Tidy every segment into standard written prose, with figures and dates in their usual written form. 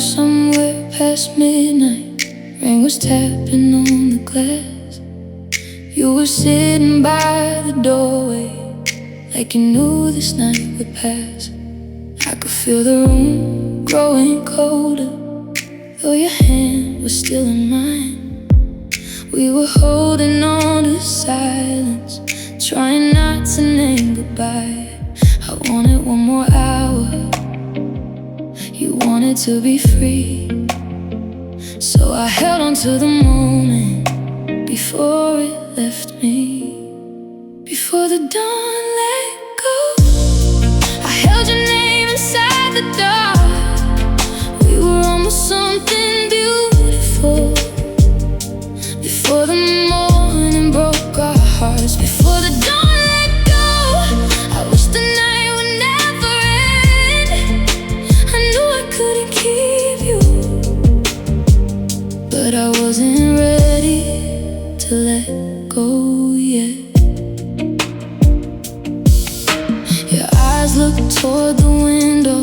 was somewhere past midnight. Rain was tapping on the glass. You were sitting by the doorway, like you knew this night would pass. I could feel the room growing colder, though your hand was still in mine. We were holding on to silence, trying not to name goodbye. I wanted one more hour, you wanted to be free. So I held on to the moment before it left me. Before the dawn let go, I held your name inside the dark. We were almost something beautiful. Before the morning broke our hearts, before the dawn let go, I wish the night would never end. I knew I couldn't keep you, but I wasn't ready to let go yet. Your eyes looked toward the window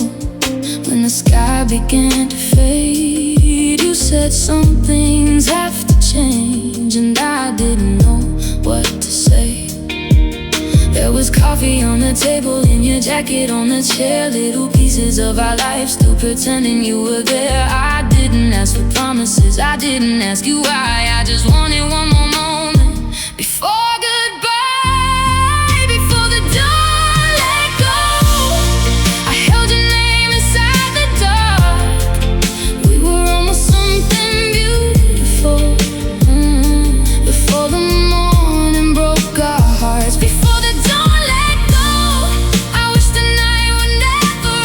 when the sky began to fade. You said some things have to change, and I didn't know what to say. There was coffee on the table, in your jacket on the chair, little pieces of our life still pretending you were there. I didn't ask for promises, I didn't ask you why. I just wanted one more moment before goodbye. Before the dawn let go, I held your name inside the dark. We were almost something beautiful. Before the morning broke our hearts, before the dawn let go, I wish the night would never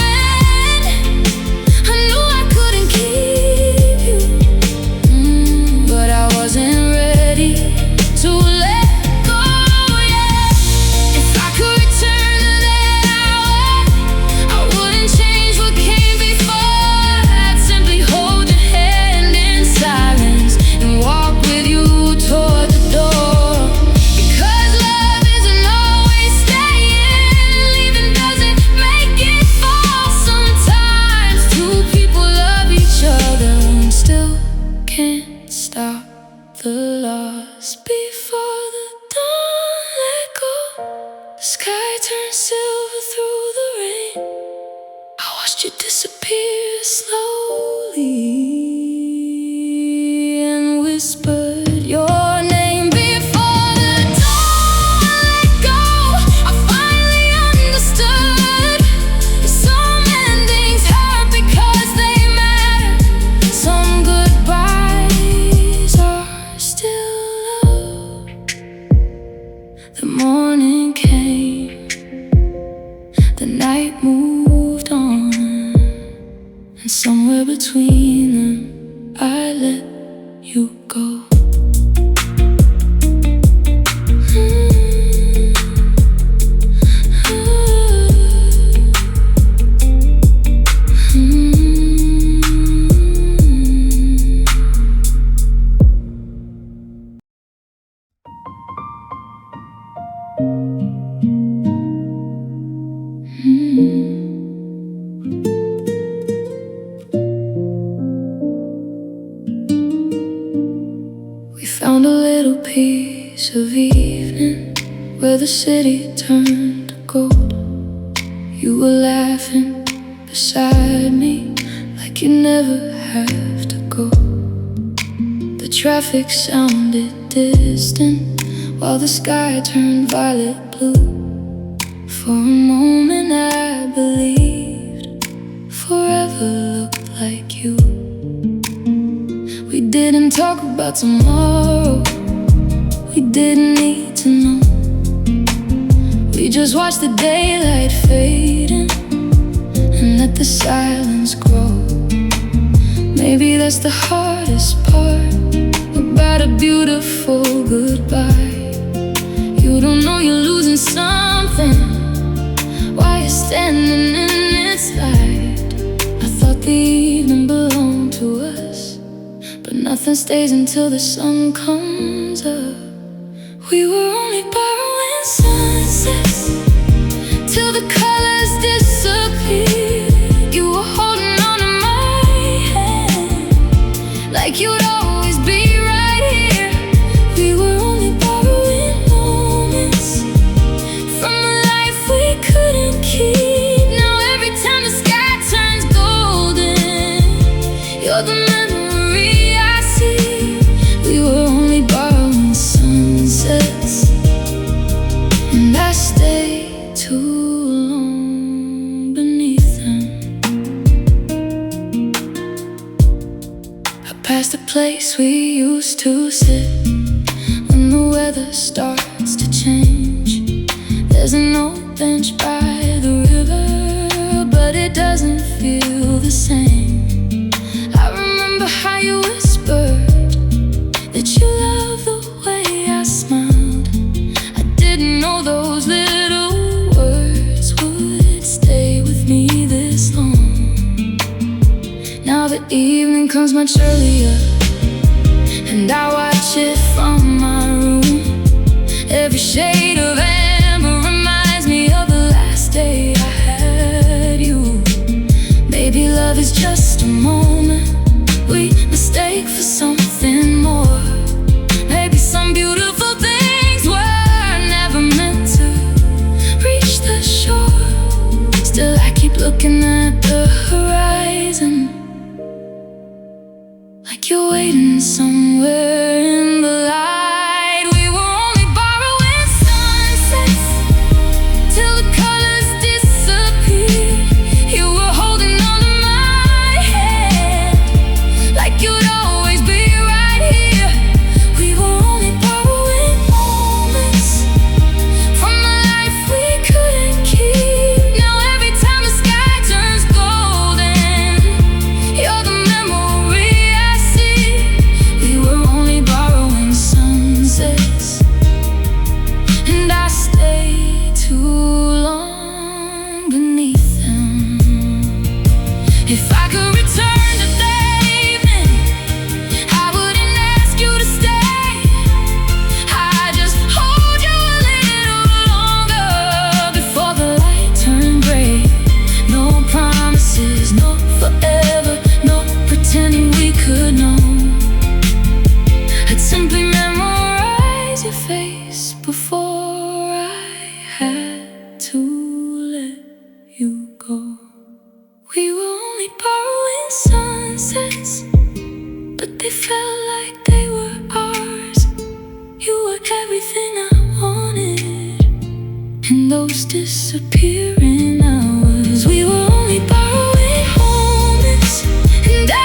end. I knew I couldn't keep you, but I wasn't ready to let go yet. If I could return to that hour, I wouldn't change what came before. I'd simply hold your hand in silence and walk with you toward the door. Because love isn't always staying, leaving doesn't make it fall. Sometimes two people love each other and still can't stop the loss. Before the dawn let go, the sky turned silver through the rain. I watched you disappear slowly and whispered your name. Before the dawn let go, I finally understood that some endings hurt because they matter. Some goodbyes are still love. The morning came, the night moved on, and somewhere between them I let you go. We found a little piece of evening where the city turned to gold. You were laughing beside me like you never have to go. The traffic sounded distant while the sky turned violet blue. For a moment I believed forever looked like you. We didn't talk about tomorrow, we didn't need to know. We just watched the daylight fading and let the silence grow. Maybe that's the hardest part about a beautiful goodbye. You don't know you're losing something while you're standing in its light. I thought the evening belonged to us, but nothing stays until the sun comes up. We were only borrowing sunsets till the colors disappeared. You were holding on to my hand like you'd always be right here. We were only borrowing moments from a life we couldn't keep. Now every time the sky turns golden, you're the memory I see. We were only borrowing sunsets, and I stayed too long beneath them. I passed the place we used to sit when the weather starts to change. There's an old bench by the river, but it doesn't feel the same. I remember how you whispered that you loved the way I smiled. I didn't know those little words would stay with me this long. Now the evening comes much earlier, and I watch it from my room. Every shade of amber reminds me of the last day I had you. Maybe love is just a moment we mistake for something more. Maybe some beautiful things were never meant to reach the shore. Still I keep looking at the horizon, like you're waiting somewhere in the light. We were only borrowing sunsets till the colors disappeared. You were holding on to my hand, like you'd always be right here. We were only borrowing moments from a life we couldn't keep. Now every time the sky turns golden, you're the memory I see. We were only borrowing sunsets, and I stayed too long beneath them. If I could return to that evening, I wouldn't ask you to stay. I'd just hold you a little longer before the light turned gray. No promises, no forever, no pretending we could know. I'd simply memorize your face before I had to let you go. We were only borrowing sunsets, but they felt like they were ours. You were everything I wanted in those disappearing hours. We were only borrowing moments, and I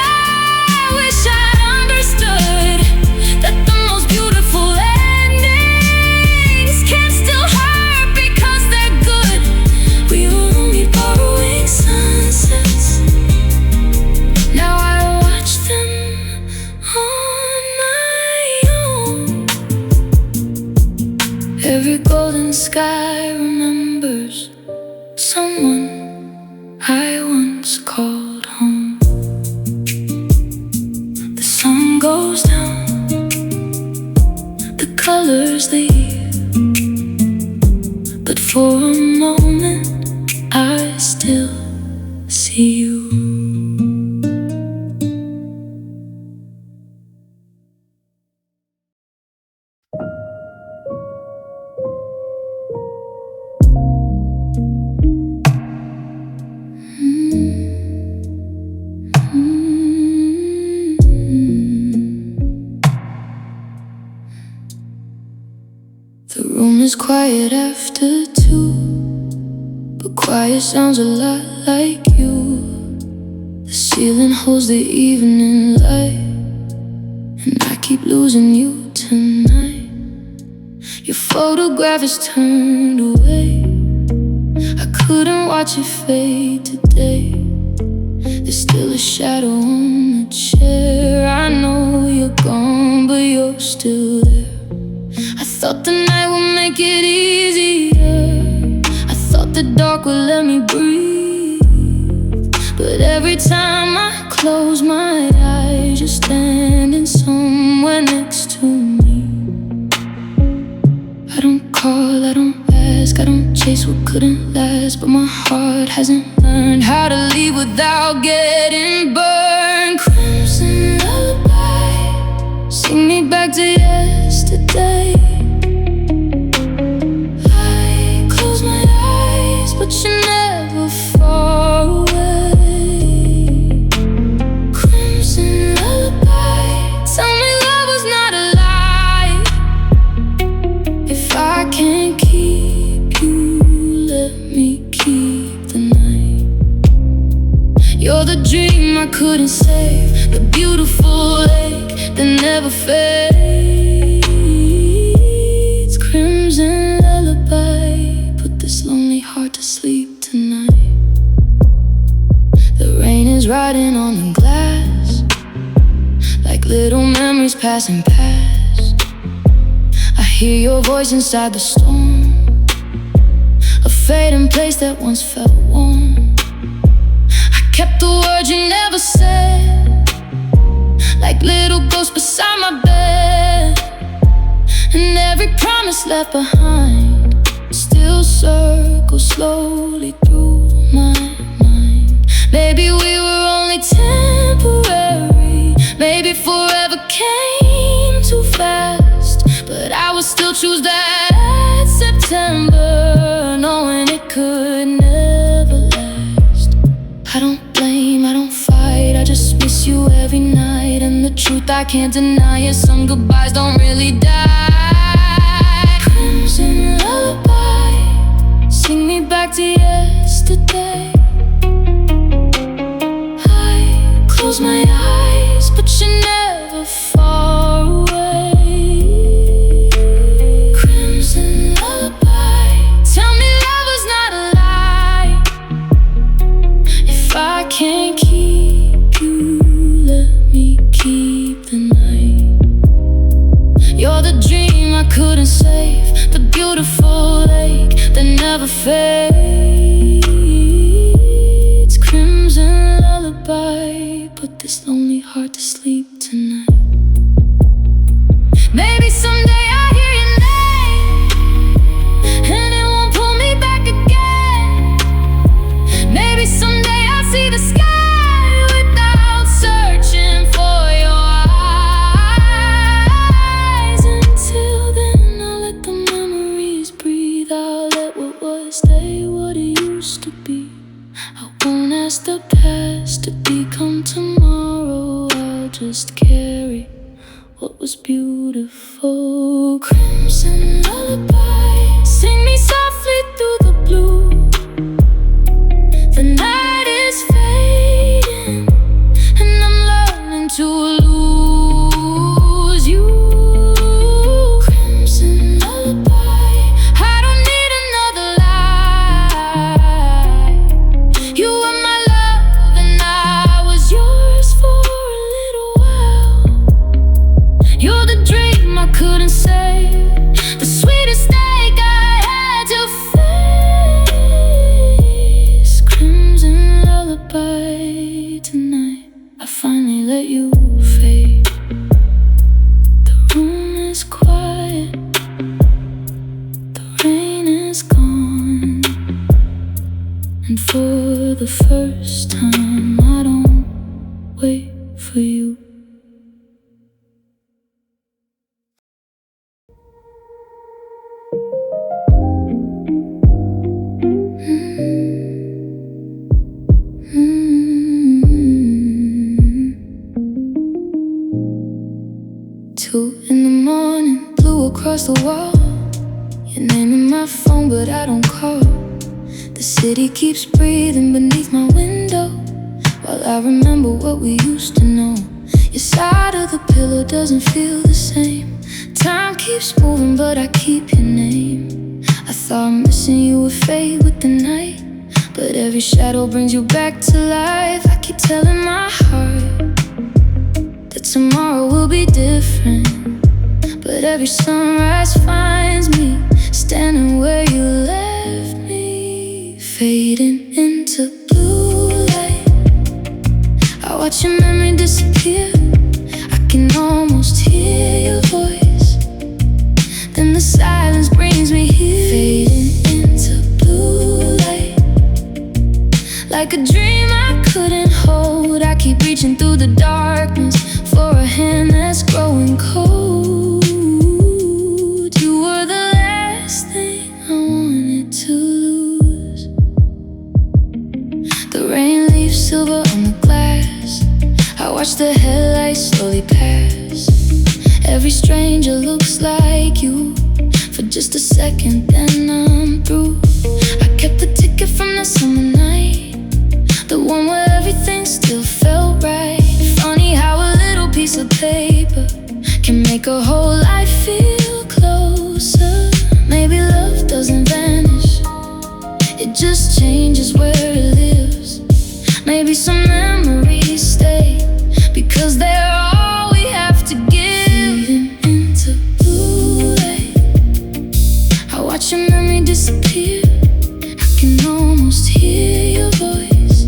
wish I'd understood that the most beautiful endings can still hurt because they're good. We were only borrowing sunsets. Now I watch them on my own. Every golden sky remembers someone I once called home. The sun goes down, the colors leave, but for a moment I still see you. The room is quiet after 2, but quiet sounds a lot like you. The ceiling holds the evening light, and I keep losing you tonight. Your photograph is turned away, I couldn't watch it fade today. There's still a shadow on the chair. I know you're gone, but you're still there. I thought the night would make it easier, I thought the dark would let me breathe. But every time I close my eyes, you're standing somewhere next to me. I don't call, I don't ask, I don't chase what couldn't last. But my heart hasn't learned how to leave without getting burned. Crimson lullaby back to yesterday. I close my eyes, but you're never far away. Crimson lullaby, tell me love was not a lie. If I can't keep you, let me keep the night. You're the dream I couldn't save, the beautiful lake that never fades. Crimson lullaby, put this lonely heart to sleep tonight. The rain is riding on the glass, like little memories passing past. I hear your voice inside the storm, a fading place that once felt warm. I kept the words you never said, like little ghosts beside my bed. And every promise left behind still circles slowly through my mind. Maybe we were only temporary, maybe forever came too fast, but I would still choose that September, knowing it could never last. I don't blame, I don't fight, I just miss you every night. And the truth I can't deny is some goodbyes don't really die. Crimson lullaby, sing me back to yesterday. I close my eyes, but you're never far away. Crimson lullaby, tell me love was not a lie. If I can't keep you, let me keep the night. You're the dream I couldn't save, the beautiful lake that never fades. Crimson lullaby, put this lonely heart to sleep tonight. Maybe someday I'll hear your name, and it won't pull me back again. Maybe someday I'll see the sky without searching for your eyes. Until then, I'll let the memories breathe. I'll let what was stay what it used to be. I won't ask the past to become tomorrow. I'll just carry what was beautiful. Crimson lullaby, sing me softly through the blue. The night is fading, and I'm learning to lose you. Crimson lullaby, I don't need another lie. You were my love and I was yours for a little while. You're the dream I couldn't save, the sweetest steak I had to face. Crimson lullaby, tonight I finally let you fade. The room is quiet, the rain is gone, and for the first time I don't wait for you. Two in the morning, blue across the wall. Your name in my phone, but I don't call. The city keeps breathing beneath my window, while I remember what we used to know. Your side of the pillow doesn't feel the same. Time keeps moving, but I keep your name. I thought missing you would fade with the night, but every shadow brings you back to life. I keep telling my heart that tomorrow will be different, but every sunrise finds me standing where you left me, fading into blue light. I watch your memory disappear, I can almost hear your voice. Then the silence brings me here, fading into blue light. Like a dream I couldn't hold, I keep reaching through the darkness for a hand that's growing cold. Every stranger looks like you for just a second, then I'm through. I kept the ticket from the summer night, the one where everything still felt right. Funny how a little piece of paper can make a whole life feel closer. Maybe love doesn't vanish, it just changes where it lives. Maybe some memories stay because they're all we have to give. Fading into blue light, I watch your memory disappear. I can almost hear your voice,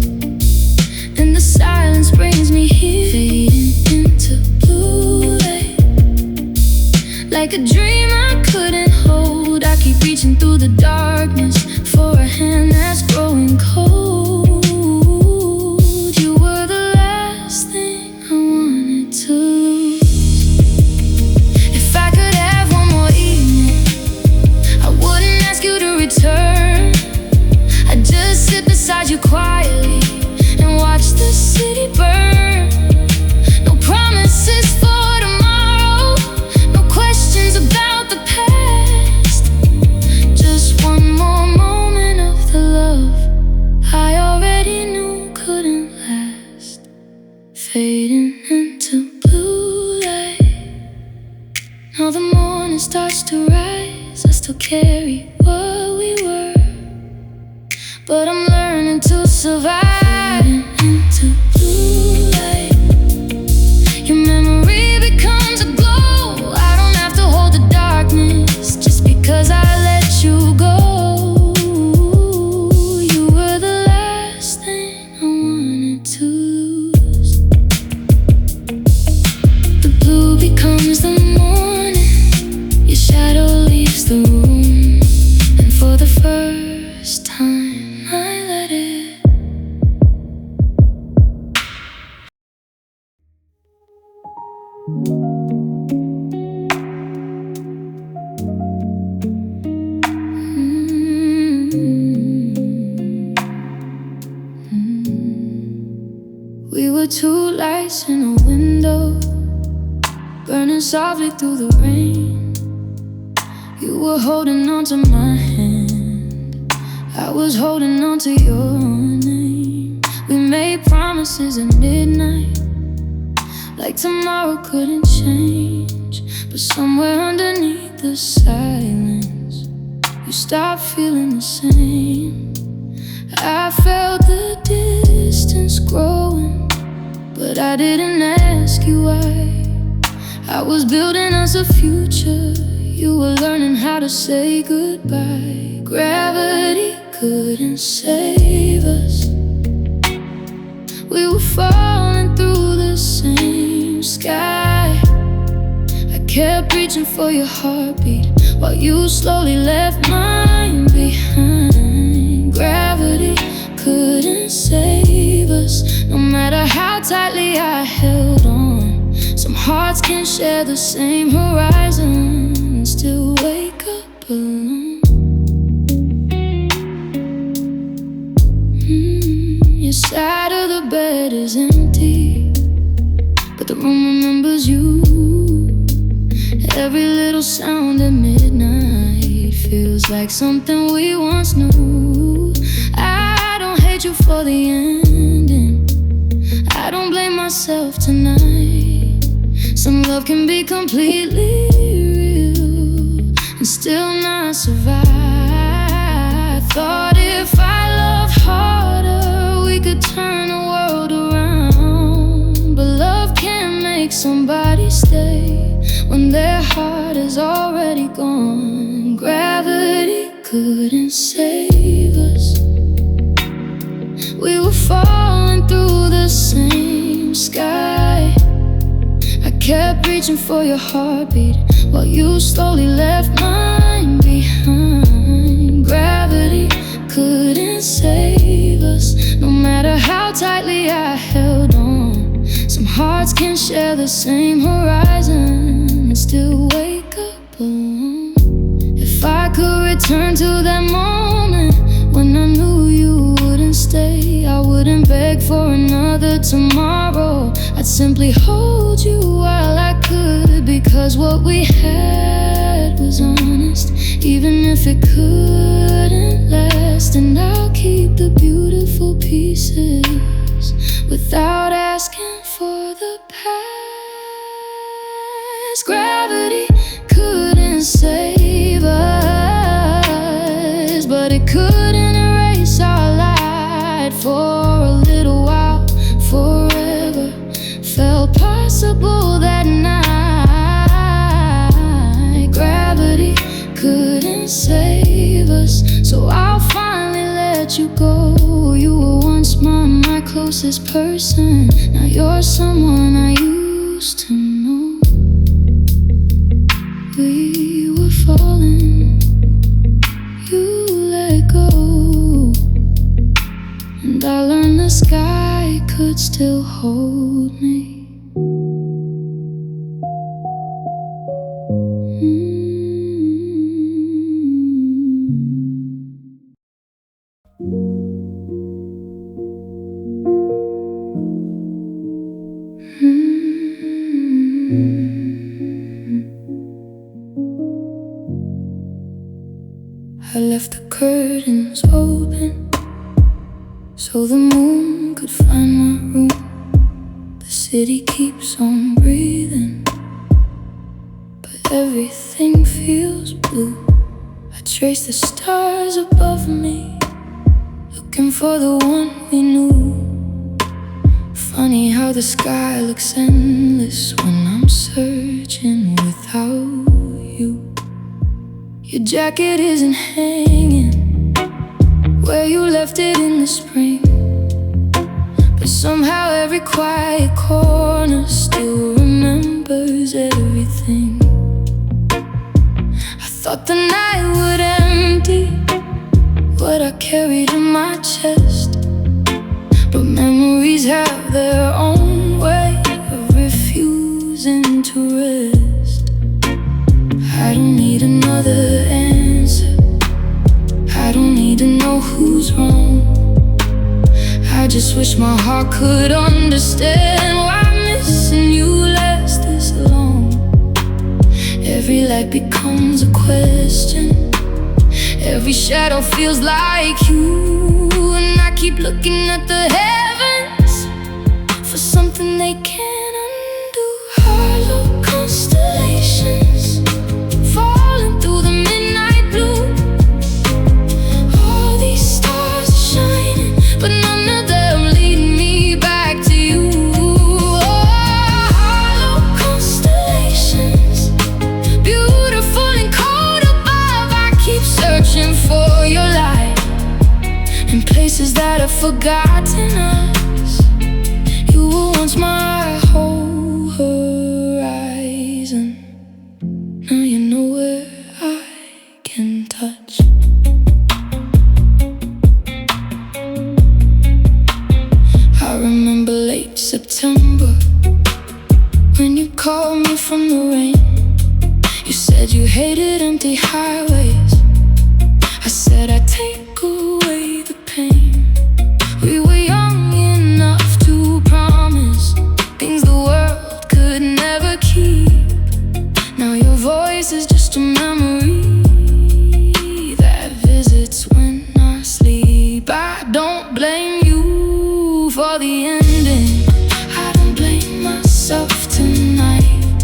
and the silence brings me here. Fading into blue light, like a dream I couldn't hold. I keep reaching through the darkness for a hand that's growing cold. You were the last thing I wanted to lose. If I could have one more evening, I wouldn't ask you to return. I'd just sit beside you quietly and watch the city burn. No promises for tomorrow, no questions about the past. Just one more moment of the love I already knew couldn't last. Fading into blue light, now the morning starts to rise. I still carry what we were, but I'm learning to survive. Fading into blue light, your memory becomes a glow. I don't have to hold the darkness just because I let you go. You were the last thing I wanted to lose. The blue becomes the morning, your shadow leaves the room, and for the first time I let it. We were two lights in a window, burning softly through the rain. You were holding on to my hand, I was holding on to your name. We made promises at midnight, like tomorrow couldn't change. But somewhere underneath the silence, you stopped feeling the same. I felt the distance growing, but I didn't ask you why. I was building us a future, you were learning how to say goodbye. Gravity couldn't save us, we were falling through the same sky. I kept reaching for your heartbeat while you slowly left mine behind. Gravity couldn't save us, no matter how tightly I held on. Some hearts can share the same horizon and still wake up alone. Your side of the bed is empty, but the room remembers you. Every little sound at midnight feels like something we once knew. I don't hate you for the ending, I don't blame myself tonight. Some love can be completely real and still not survive. Thought if I loved harder, we could turn the world around. But love can't make somebody stay when their heart is already gone. Gravity couldn't save us, we were falling through the same sky. I kept reaching for your heartbeat while you slowly left mine behind. Gravity couldn't save us, no matter how tightly I held on. Some hearts can share the same horizon and still wake up alone. If I could return to that moment when I knew you wouldn't stay, I wouldn't beg for another tomorrow. I'd simply hold you while I could, because 'cause what we had was honest, even if it couldn't last. And I'll keep the beautiful pieces without asking for the past. Gravity couldn't save us, but it couldn't erase our light. For a little while, forever felt possible that night. Gravity couldn't save us, so I'll finally let you go. You were once my closest person. Now you're someone I used to know. We were falling, you let go, and I learned the sky could still hold me. I left the curtains open so the moon could find my room. The city keeps on breathing, but everything feels blue. I trace the stars above me, looking for the one we knew. Funny how the sky looks endless when I'm searching without you. Your jacket isn't hanging where you left it in the spring, but somehow every quiet corner still remembers everything. I thought the night would empty what I carried in my chest, but memories have their own way of refusing to rest. I don't need another answer, I don't need to know who's wrong. I just wish my heart could understand why missing you lasts this long. Every light becomes a question, every shadow feels like you. And I keep looking at the heavens for something they can't undo. Hollow constellations falling through the midnight blue. All these stars are shining, but none of them lead me back to you. Hollow constellations, beautiful and cold above. I keep searching for your light in places that have forgotten us. You were once my whole horizon. Now you're nowhere I can touch. I remember late September when you called me from the rain. You said you hated empty highways. I said I'd take away the pain. We were young enough to promise things the world could never keep. Now your voice is just a memory that visits when I sleep. I don't blame you for the ending, I don't blame myself tonight.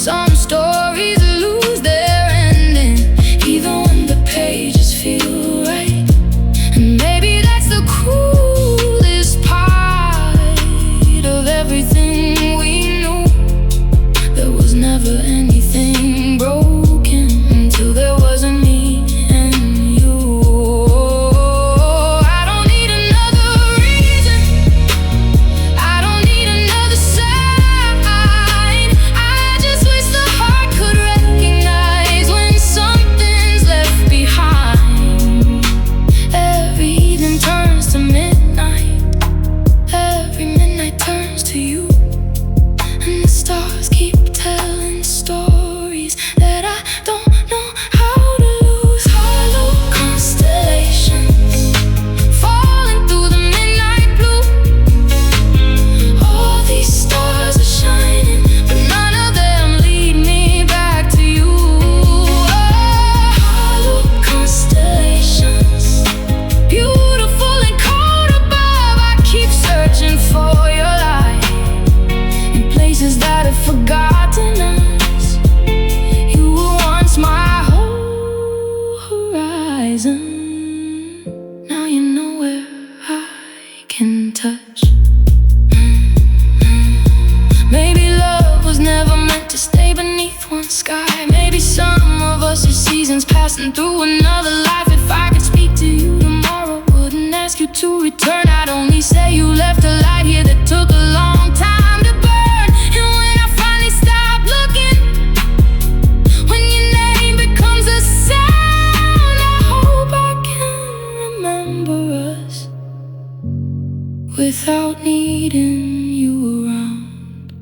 Some stories lose their ending, even sky. Maybe some of us are seasons passing through another life. If I could speak to you tomorrow, wouldn't ask you to return. I'd only say you left a light here that took a long time to burn. And when I finally stop looking, when your name becomes a sound, I hope I can remember us without needing you around.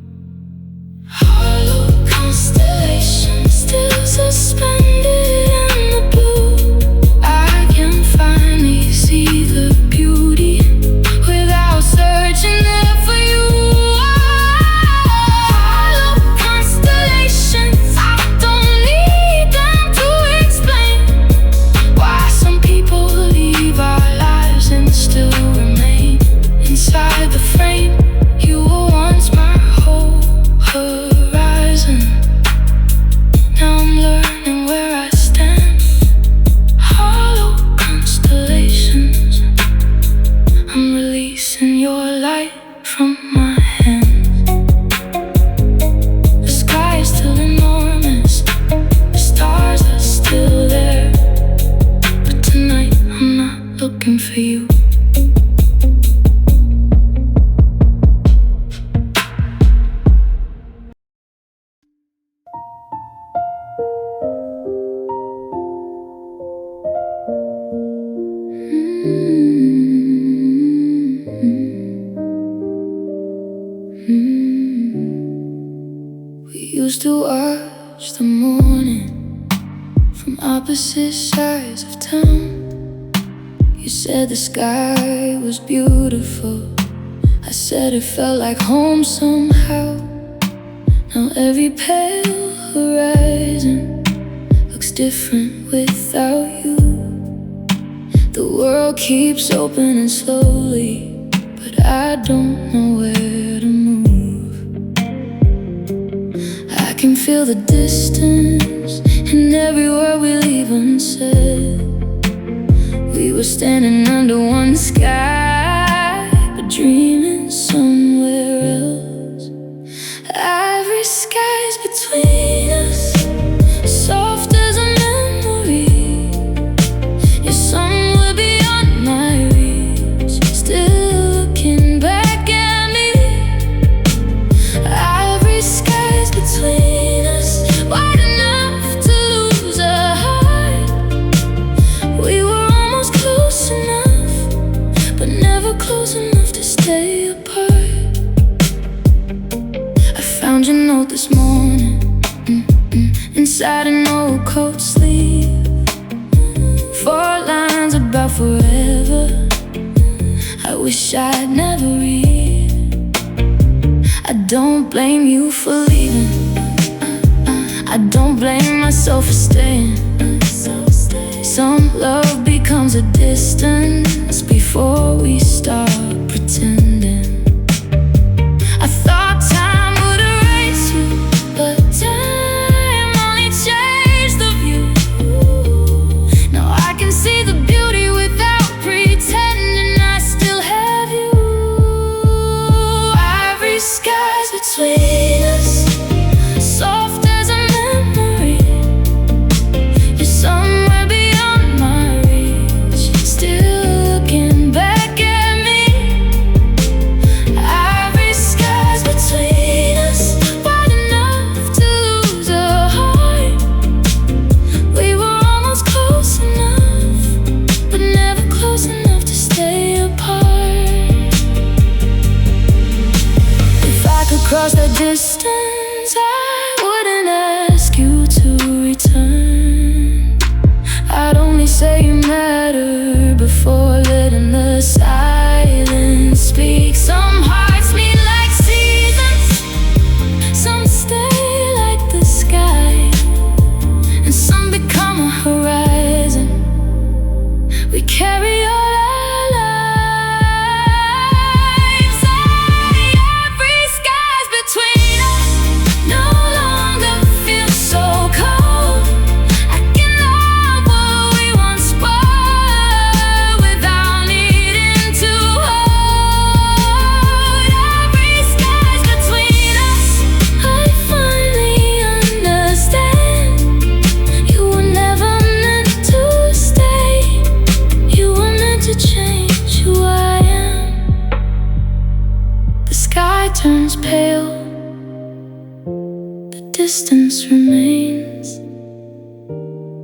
Hollow constellations still suspended in the blue. I can finally see the beauty without searching there for you. Hollow constellations, I don't need them to explain why some people leave our lives and still remain inside the frame. You were once my whole horizon. Now I'm learning where I stand. Hollow constellations, I'm releasing your light from my hands. The sky is still enormous, the stars are still there, but tonight I'm not looking for you. We used to watch the morning from opposite sides of town. You said the sky was beautiful, I said it felt like home somehow. Now every pale horizon looks different without you. The world keeps opening slowly, but I don't know where to move. I can feel the distance in every word we'll even said. We were standing under one sky, but dreaming somewhere else. Every sky's between us, soft as a memory. You're somewhere beyond my reach, still looking back at me. Every sky's between us, wide enough to lose a heart. We were almost close enough, but never close enough to stay apart. I found your note this morning, inside an old coat sleeve. 4 lines about forever, I wish I'd never read. I don't blame you for leaving, I don't blame myself for staying. Some love becomes a distance before we start pretending. I thought time would erase you, but time only changed the view. Now I can see the beauty without pretending I still have you. Every sky's between us, soft as a memory. You're somewhere beyond my reach, still looking back at me. The distance remains,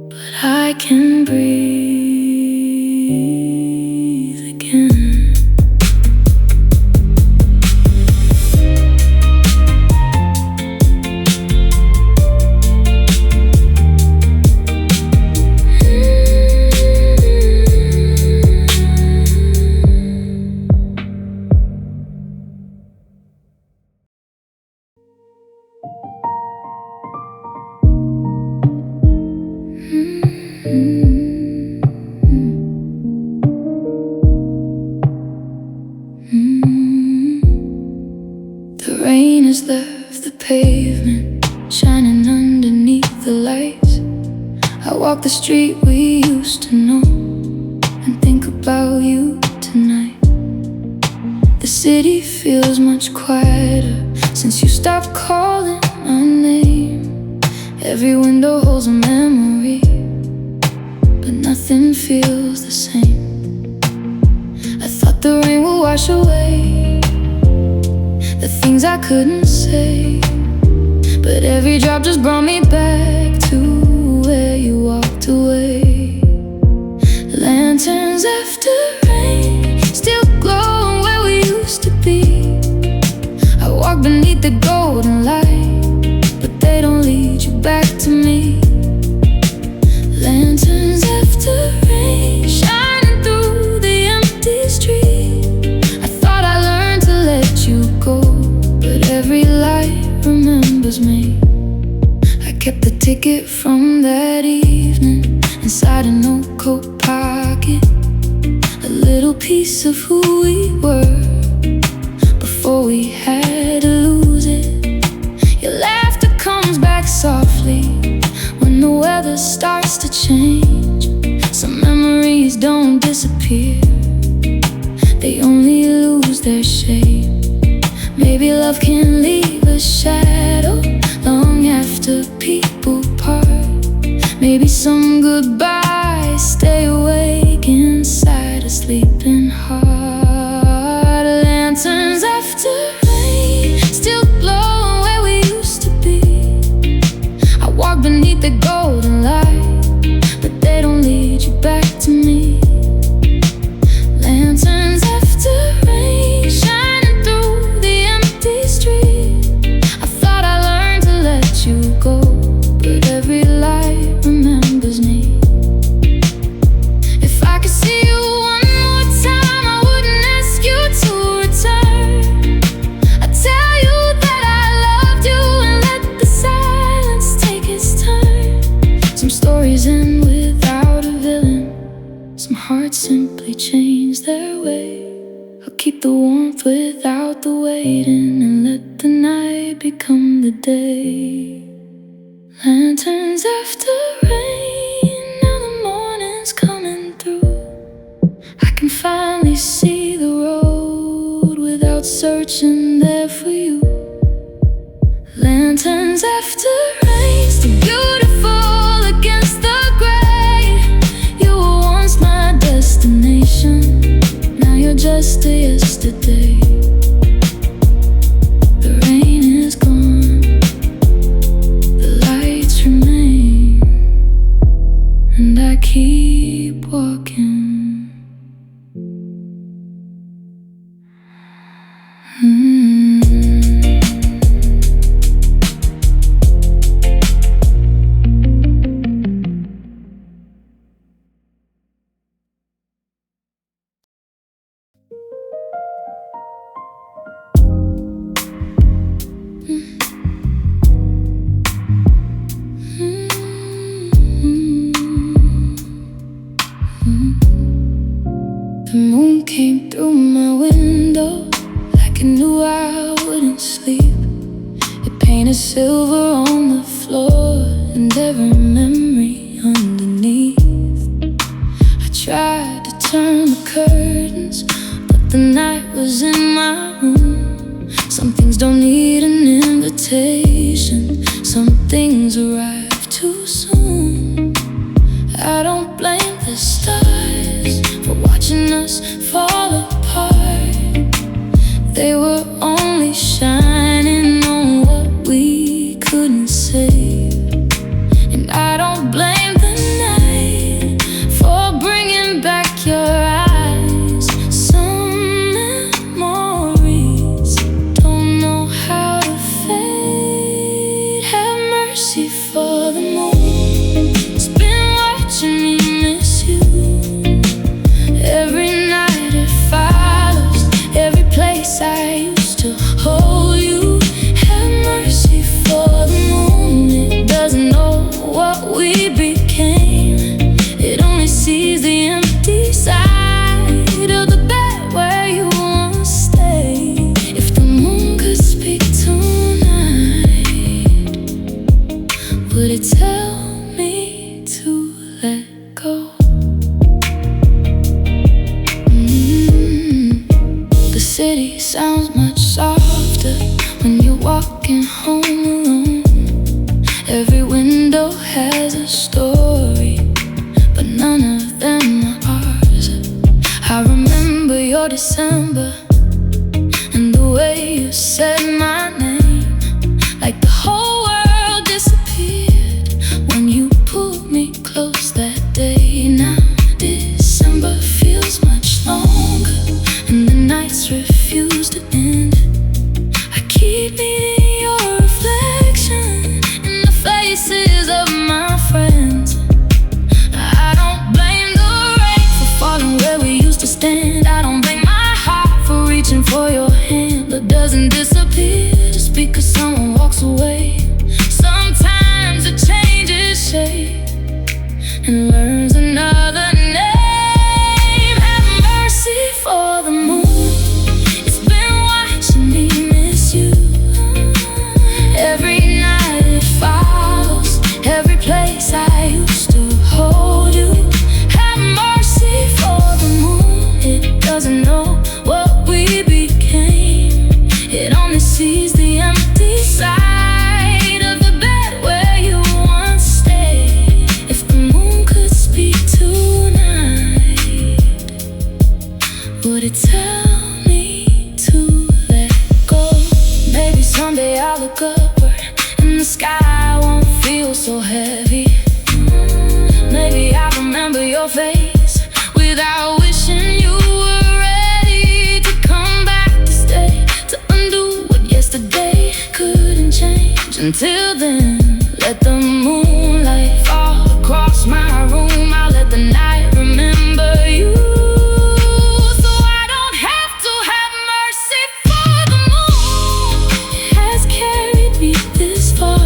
but I can breathe again. The rain has left the pavement, shining underneath the lights. I walk the street we used to know and think about you tonight. The city feels much quieter since you stopped calling my name. Every window holds a memory, but nothing feels the same. I thought the rain would wash away the things I couldn't say, but every drop just brought me back to where you walked away. Lanterns after rain still glow where we used to be. I walk beneath the golden light, but they don't lead you back to me. Lanterns after rain, shining through the empty street. I thought I learned to let you go, but every light remembers me. I kept the ticket from that evening inside an old coat pocket, a little piece of who we were before we had to lose it. Your laughter comes back softly when the weather starts to change. Some memories don't disappear, they only lose their shape. Maybe love can leave a shadow long after people part. Maybe some goodbyes stay awake inside a sleeping heart. Lanterns after rain still glow where we used to be. I walk beneath the golden light, but they don't lead you back to me. Lanterns after rain, shining through the empty street. I thought I learned to let you go, but every light remembers me. If I could see you one more time, I wouldn't ask you to return. I'd tell you that I loved you and let the silence take its turn. Some stories end without a villain, some hearts simply change their way. I'll keep the warmth without the waiting and let the night become the day. Lanterns after rain, now the morning's coming through. I can finally see the road without searching there for you. Lanterns after rain, still beautiful against the gray. You were once my destination, now you're just a yesterday. The rain is gone, the lights remain, and I keep walking. The moon came through my window like it knew I wouldn't sleep. It painted silver on the floor and every memory underneath. I tried to turn the curtains, but the night was in my room. Some things don't need an invitation, some things arrive too soon. I don't blame the stars for watching us fall apart. They were only shining on what we couldn't save. And I don't blame the night for bringing back your eyes. Some memories don't know how to fade. Have mercy for the moon. It's been watching me miss you. Every night it follows, every place I used to hold you. Have mercy for the moon. It doesn't know what we became. It only sees the empty side of the bed where you once stayed. If the moon could speak tonight, would it tell me to let go? The city sounds much softer when you're walking home alone. Every window has a story, but none of them are ours. I remember your December and the way you said my name, like the whole world disappeared when you pulled me close that day. Now December feels much longer and the nights refuse to end. I keep meeting your reflection in the faces of my friends. I don't blame the rain for falling where we used to stand. I don't blame my heart for reaching for your hand. Love doesn't disappear just because someone walks away. Sometimes it changes shape and learns another name. Have mercy for the moon. It's been watching me miss you. Every night it follows, every place I used to hold you. Have mercy for the moon. It doesn't know what we became. It only sees the empty side of the bed where you once stayed. If the moon could speak tonight, would it tell me to let go? Maybe someday I'll look upward and the sky won't feel so heavy. Maybe I'll remember your face without wishing you were ready to come back to stay, to undo what yesterday couldn't change. Until then, let the moonlight fall across my room. I'll let the night remember you. So I don't have to have mercy for the moon. It has carried me this far,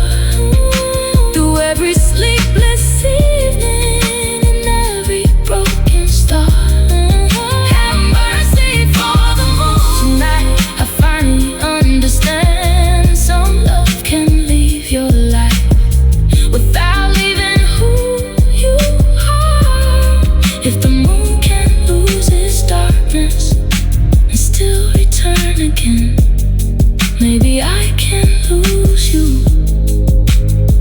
through every sleepless evening and every broken star. Have mercy for the moon. Tonight I finally understand some love can leave your life without leaving who you are. If the moon can lose its darkness and still return again, maybe I can lose you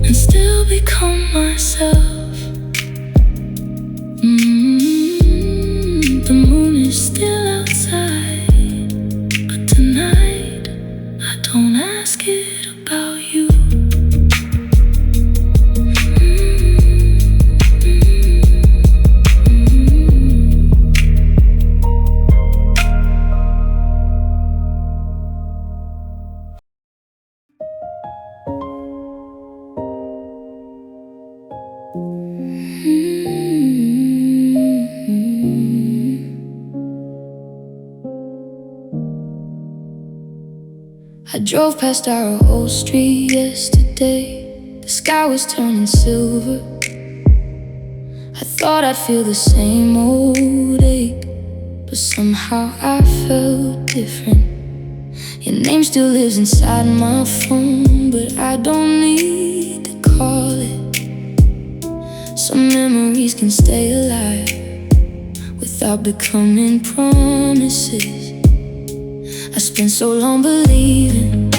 and still become myself. The moon is still outside, but tonight I don't ask it about you. I drove past our old street yesterday. The sky was turning silver. I thought I'd feel the same old ache, but somehow I felt different. Your name still lives inside my phone, but I don't need to call it. Some memories can stay alive without becoming promises. I spent so long believing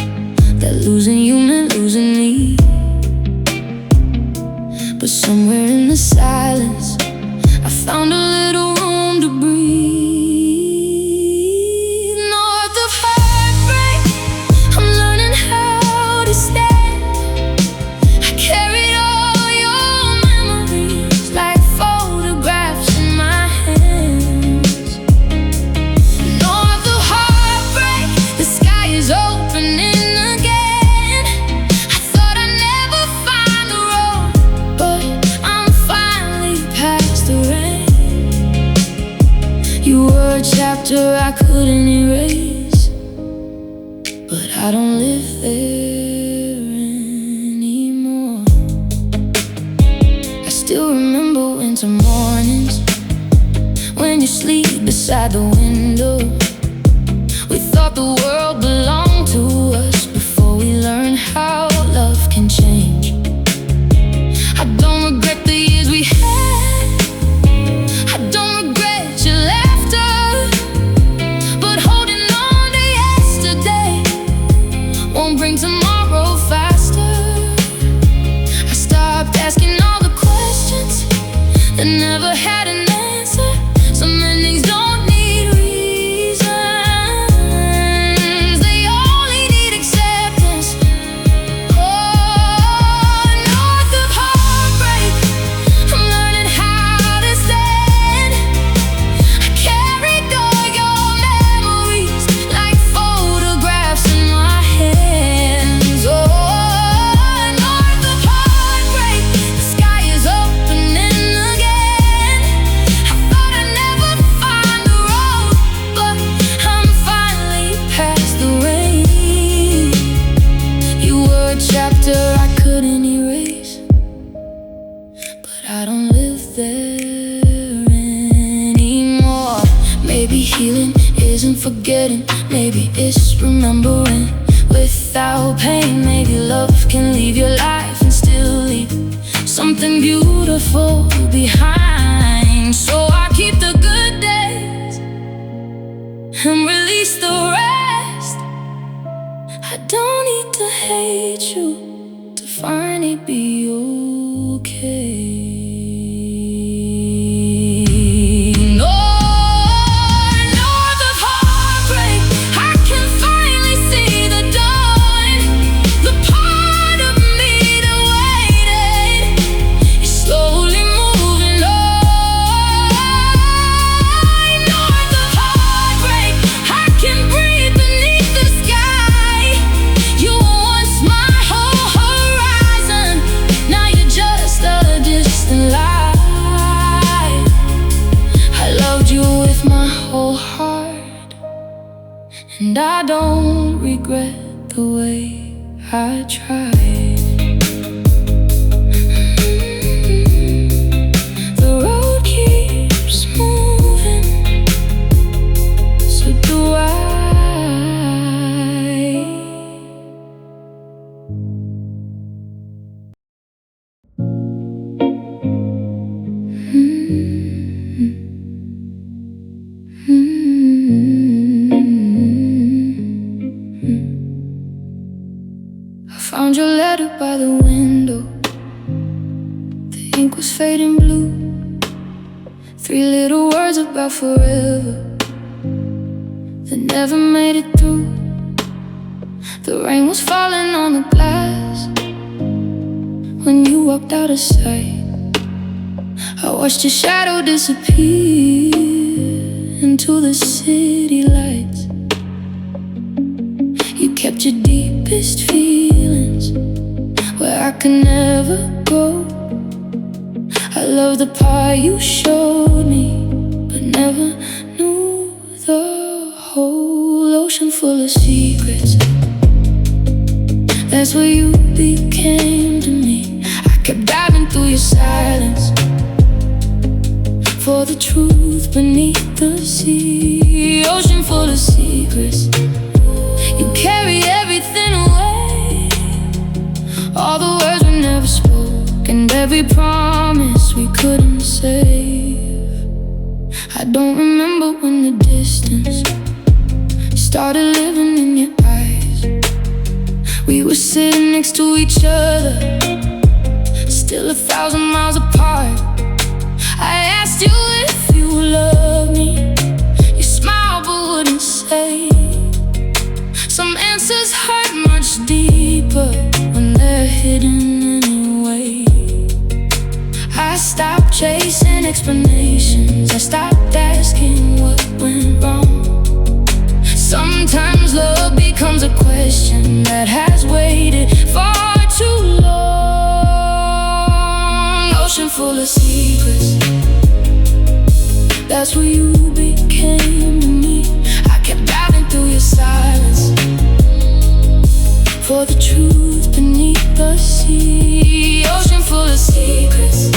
that losing you meant losing me, but somewhere in the silence I found a little room to breathe. North of heartbreak, I'm learning how to stand Still remember winter mornings when you sleep beside the window. We thought the world belonged to us before we learned how love can change. I don't regret the years we had, I don't regret your laughter, but holding on to yesterday won't bring tomorrow faster. I stopped asking all the questions that never had an answer. Some endings don't need reasons, they only need acceptance. Oh, north of heartbreak, I'm learning how to stand. I carried all your memories like photographs in my hands. Oh, north of heartbreak, the sky is opening again. I thought I'd never find the road, but I'm finally past the rain. You were a chapter I couldn't erase, but I don't live there anymore. Maybe healing isn't forgetting, maybe it's remembering without pain. Maybe love can leave your life and still leave something beautiful behind. So I keep the good days and release the rest. I don't need to hate you to finally be okay. North of heartbreak, I can finally see the dawn. The part of me that waited is slowly moving on. North of heartbreak, I can breathe beneath the sky. You were once my whole horizon, now you're just a distant light. I loved you with my whole heart, and I don't regret the way I tried. The road keeps moving, so do I. I found your letter by the window. The ink was fading blue. 3 little words about forever that never made it through. The rain was falling on the glass when you walked out of sight. I watched your shadow disappear into the city lights. You kept your deepest feelings where I could never go. I love the part you showed me, but never knew the whole ocean full of secrets. That's where you became to me. I kept diving through your silence for the truth beneath the sea. Ocean full of secrets, you carry everything away. All the words we never spoke, and every promise we couldn't save. I don't remember when the distance started living in your eyes. We were sitting next to each other, still 1,000 miles apart. I asked you if you loved me, you smiled but wouldn't say. Some answers hurt much deeper when they're hidden anyway. I stopped chasing explanations, I stopped asking what went wrong. Sometimes love becomes a question that has waited far too long. Ocean full of secrets, that's where you became to me. I kept diving through your silence for the truth beneath the sea. Ocean full of secrets,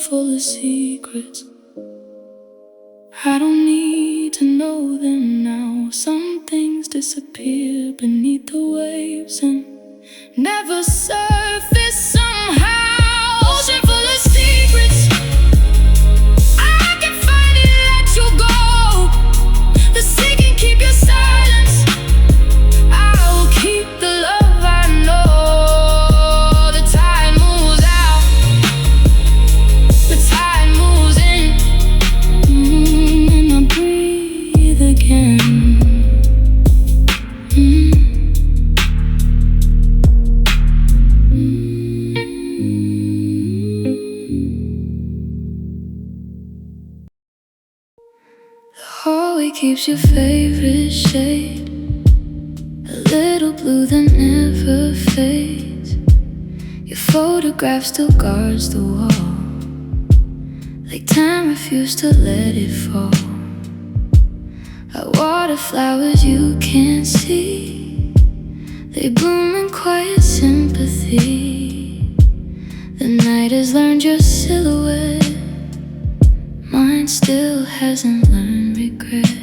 full of secrets. I don't need to know them now. Some things disappear beneath the waves and never surface somehow. Ocean full of secrets, I can finally let you go. The sea can keep your silence, I will keep the love I know. The tide moves out, the tide moves in, and I breathe again. The hallway keeps your favorite shade, a little blue that never fades. Your photograph still guards the wall, like time refused to let it fall. I water flowers you can't see, they bloom in quiet sympathy. The night has learned your silhouette, mine still hasn't learned regret.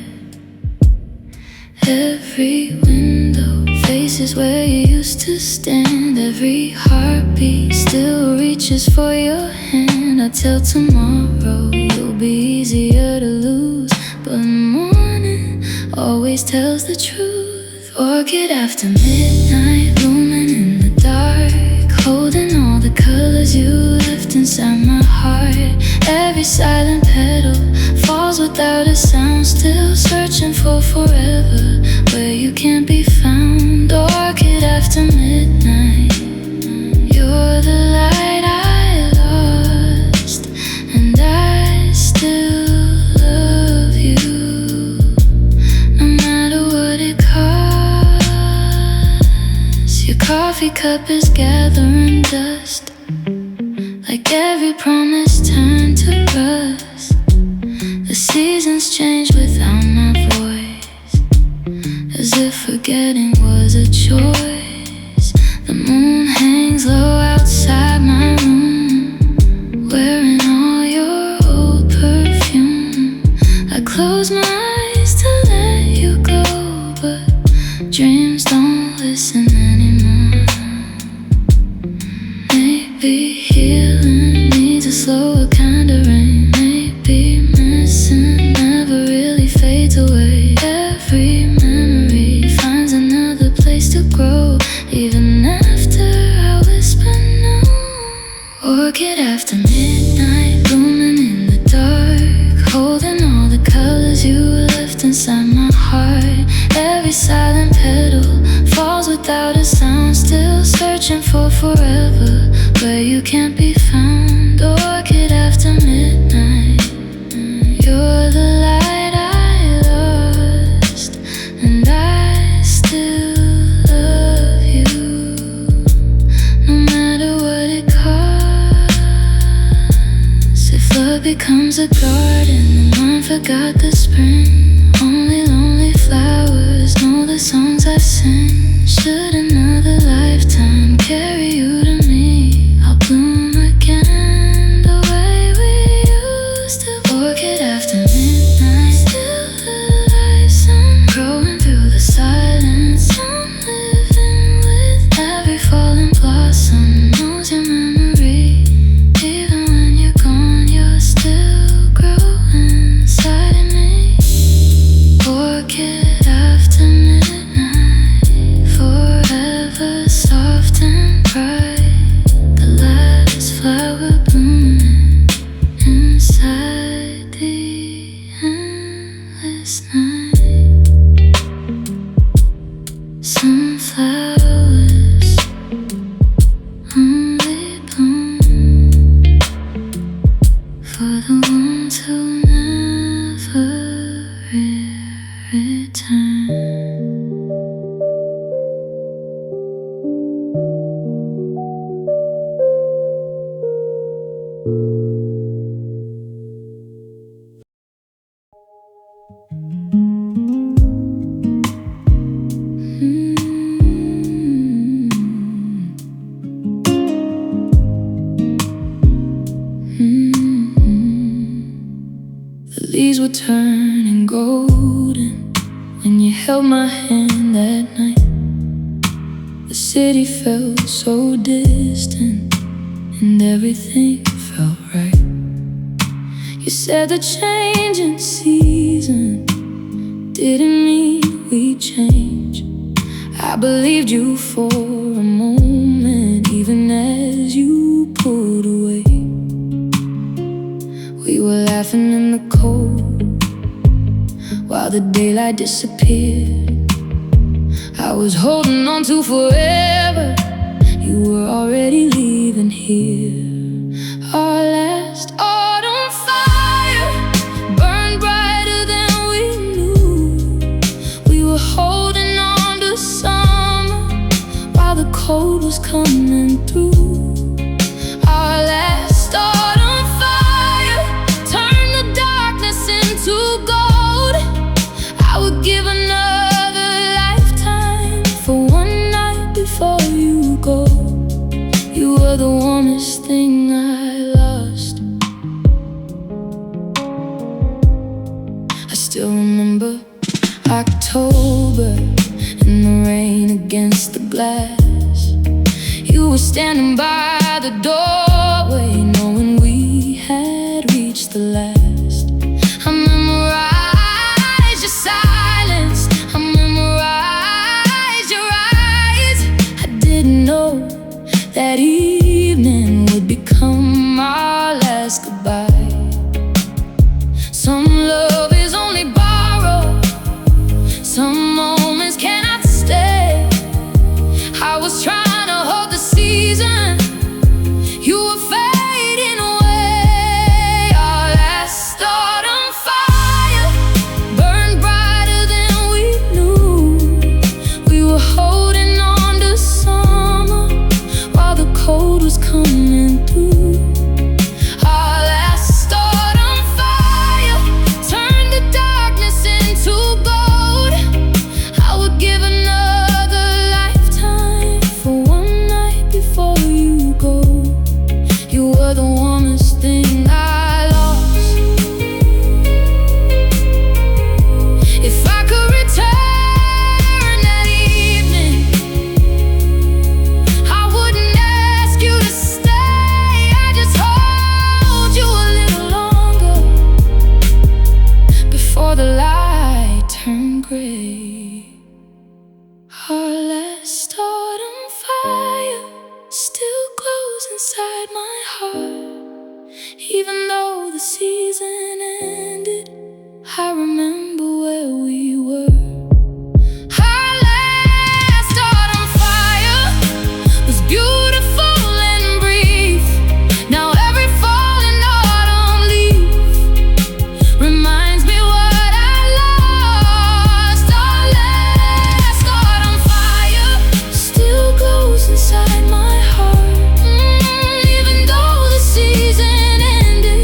Every window faces where you used to stand. Every heartbeat still reaches for your hand. I tell tomorrow you'll be easier to lose, but morning always tells the truth. Orchid after midnight, blooming in the dark, holding all the colors you left inside my heart. Every silent petal falls without a sound, still searching for forever where you can't be found. Orchid after midnight, you're the light I lost, and I still love you, no matter what it costs. Your coffee cup is gathering dust, like every promise turned to rust. The seasons change without my voice, as if forgetting was a choice. The moon hangs low outside my room, wearing all your old perfume. I close my eyes to let you go, but dreams don't listen anymore. Maybe healing needs a slower kind of rain. Maybe missing never really fades away. Every memory finds another place to grow, even after I whisper no. Orchid after midnight, blooming in the dark, holding all the colors you left inside my heart. Every silent petal falls without a sound, still searching for forever where you can't be found. Orchid after midnight, you're the light I lost, and I still love you, no matter what it costs. If love becomes a garden, then mine forgot the spring. Only lonely flowers know the songs I've sing. Should another lifetime carry you to me, I'll bloom again the way we used to. Orchid after midnight, still the lights I'm growing through the silence. I'm living with every falling blossom, knows your memory. Even when you're gone, you're still growing inside of me. Orchid after midnight, forever soft and bright, the last flower blooming inside the endless night. Some flowers only bloom for the ones who never return. were turning golden when you held my hand that night. The city felt so distant and everything felt right. You said the changing season didn't mean we'd change. I believed you for a moment, even as you pulled away. We were laughing in the cold while the daylight disappeared. I was holding on to forever. You were already leaving here. Our last autumn fire burned brighter than we knew. We were holding on to summer while the cold was coming through. Our last autumn fire turned the darkness into gold. I would give another lifetime for one night before you go. You were the warmest thing I lost. I still remember October and the rain against the glass. You were standing by the doorway, knowing we had reached the last. I memorized your silence, I memorized your eyes. I didn't know that evening would become our last goodbye. Some love is only borrowed, some moments cannot stay. I was trying to hold the season, you were fading away. Our last autumn fire burned brighter than we knew. We were holding on to summer while the cold was coming through. Our last autumn fire turned the darkness into gold. I would give another lifetime for one night before you go. You were the warmest thing I lost. If I could return that evening, I wouldn't ask you to stay. I just hold you a little longer before the light turned gray. Our last autumn fire still glows inside my heart. Even though the season ended, I remember where we were. Our last autumn fire was beautiful and brief. Now every fall and autumn leaf reminds me what I lost. Our last autumn fire still glows inside my heart. Even though the season ended,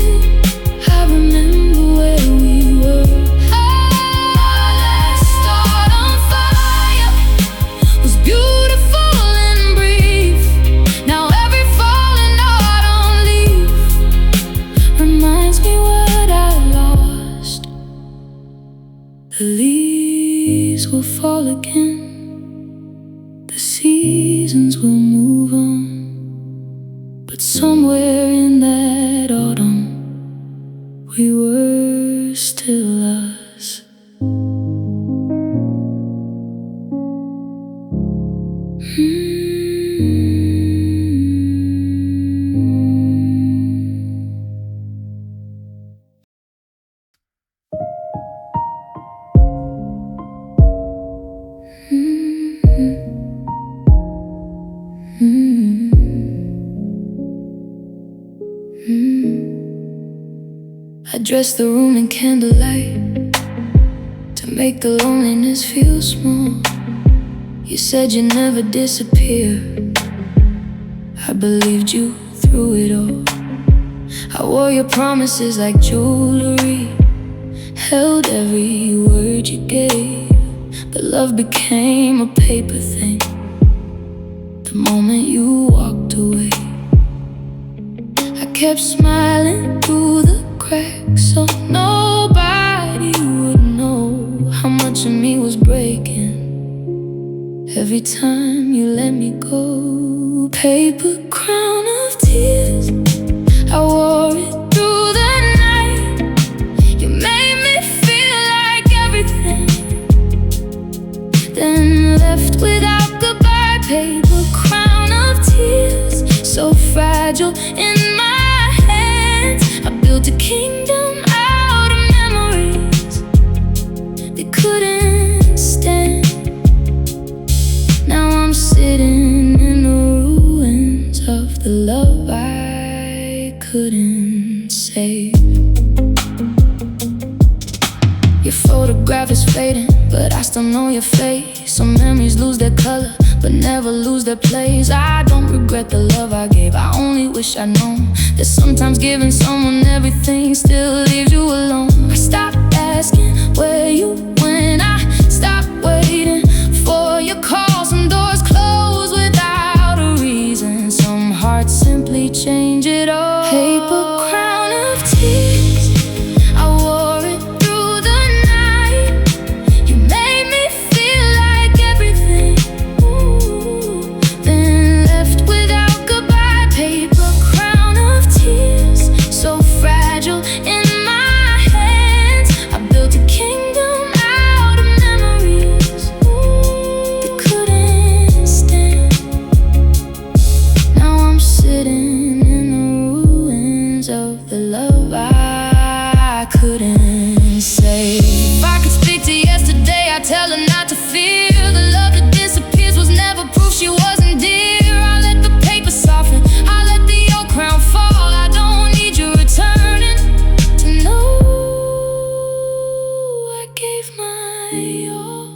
I remember where we were. Our last autumn fire was beautiful and brief. Now every fall and autumn leaf reminds me what I lost. The leaves will fall again, the seasons will move on, but somewhere in that autumn we were still us. I dressed the room in candlelight to make the loneliness feel small. You said you'd never disappear. I believed you through it all. I wore your promises like jewelry, held every word you gave. But love became a paper thing the moment you walked away. I kept smiling through the cracks so nobody how much of me was breaking every time you let me go. Paper crown of tears, I wore it through the night. You made me feel like everything, then left without goodbye. Paper crown of tears, so fragile in my hands. I built a kingdom out of memories that couldn't stand. Now I'm sitting in the ruins of the love I couldn't save. Your photograph is fading, but I still know your face. Some memories lose their color, but never lose their place. I don't regret the love I gave, I only wish I'd known that sometimes giving someone everything still leaves you alone. I stopped asking where you went, I stopped waiting for your calls. Some doors close without a reason, some hearts simply change it all. Paper crown of tears, I wore it through the night. You made me feel like everything, ooh, then left without goodbye. Paper crown of tears, so fragile in my hands. I built a kingdom out of memories, ooh, that couldn't stand. Now I'm sitting in the ruins of the love I couldn't save. If I could speak to yesterday, I'd tell her not to fear. The love that disappears was never proof she wasn't dear. I let the paper soften, I let the old crown fall. I don't need you returning to know I gave my all.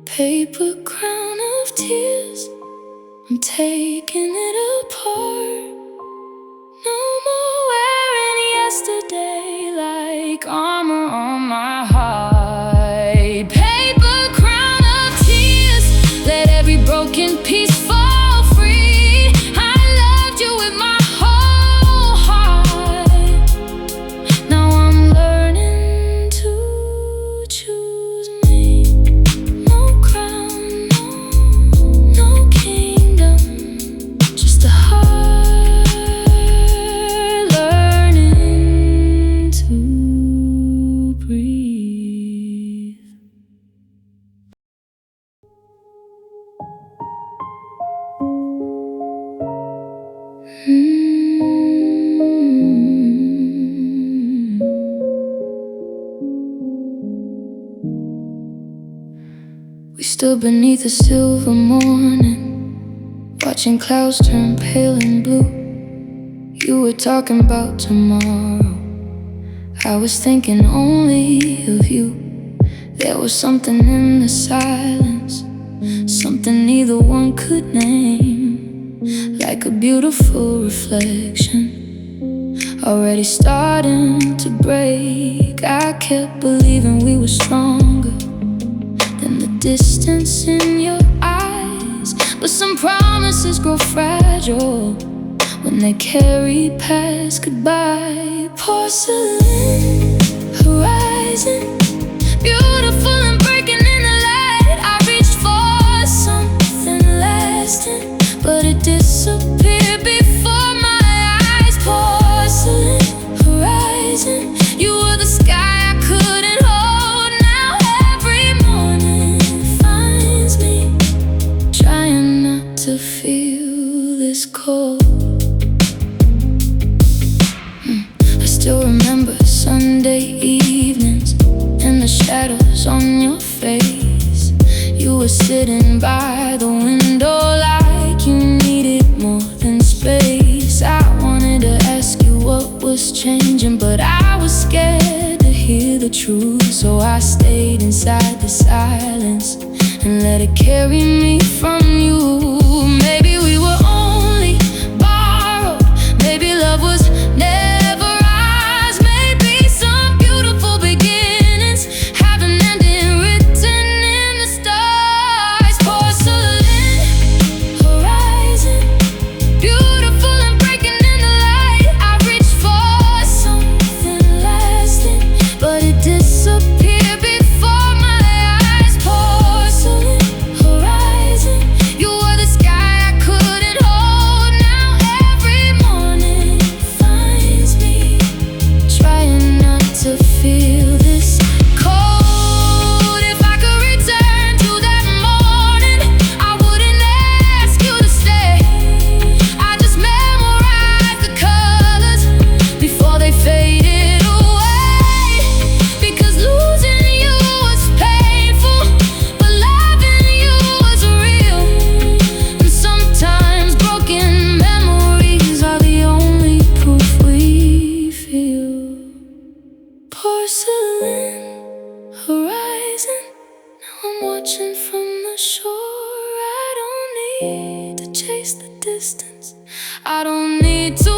Paper crown of tears, I'm taking it apart. No more wearing yesterday like armor on my heart. Paper crown of tears, let every broken piece fall free. I loved you with my whole heart. Now I'm learning to choose me. No crown, no kingdom, just a heart learning to breathe. We stood beneath a silver morning, watching clouds turn pale and blue. You were talking about tomorrow, I was thinking only of you. There was something in the silence, something neither one could name, like a beautiful reflection, already starting to break. I kept believing we were stronger than the distance in your eyes, but some promises grow fragile when they carry past goodbye. Porcelain horizon, beautiful and breaking in the light. I reached for something lasting, but it disappeared before my eyes. Porcelain horizon, you were the sky I couldn't hold. Now every morning finds me trying not to feel this cold. I still remember Sunday evenings and the shadows on your face. You were sitting by the window like you needed more than space. I wanted to ask you what was changing, but I was scared to hear the truth. So I stayed inside the silence and let it carry me from you. Maybe we were only borrowed, maybe love was never ours. Maybe some beautiful beginnings have an ending written in the stars. Porcelain horizon, beautiful and breaking in the light. I reached for something lasting, but it disappeared before my porcelain horizon. Now I'm watching from the shore. I don't need to chase the distance. I don't need to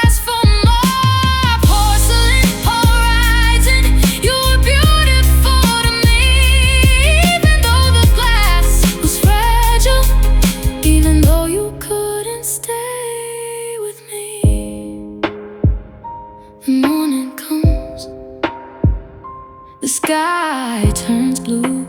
ask for more. Porcelain horizon, you were beautiful to me. Even though the glass was fragile, even though you couldn't stay with me. The morning comes, the sky turns blue.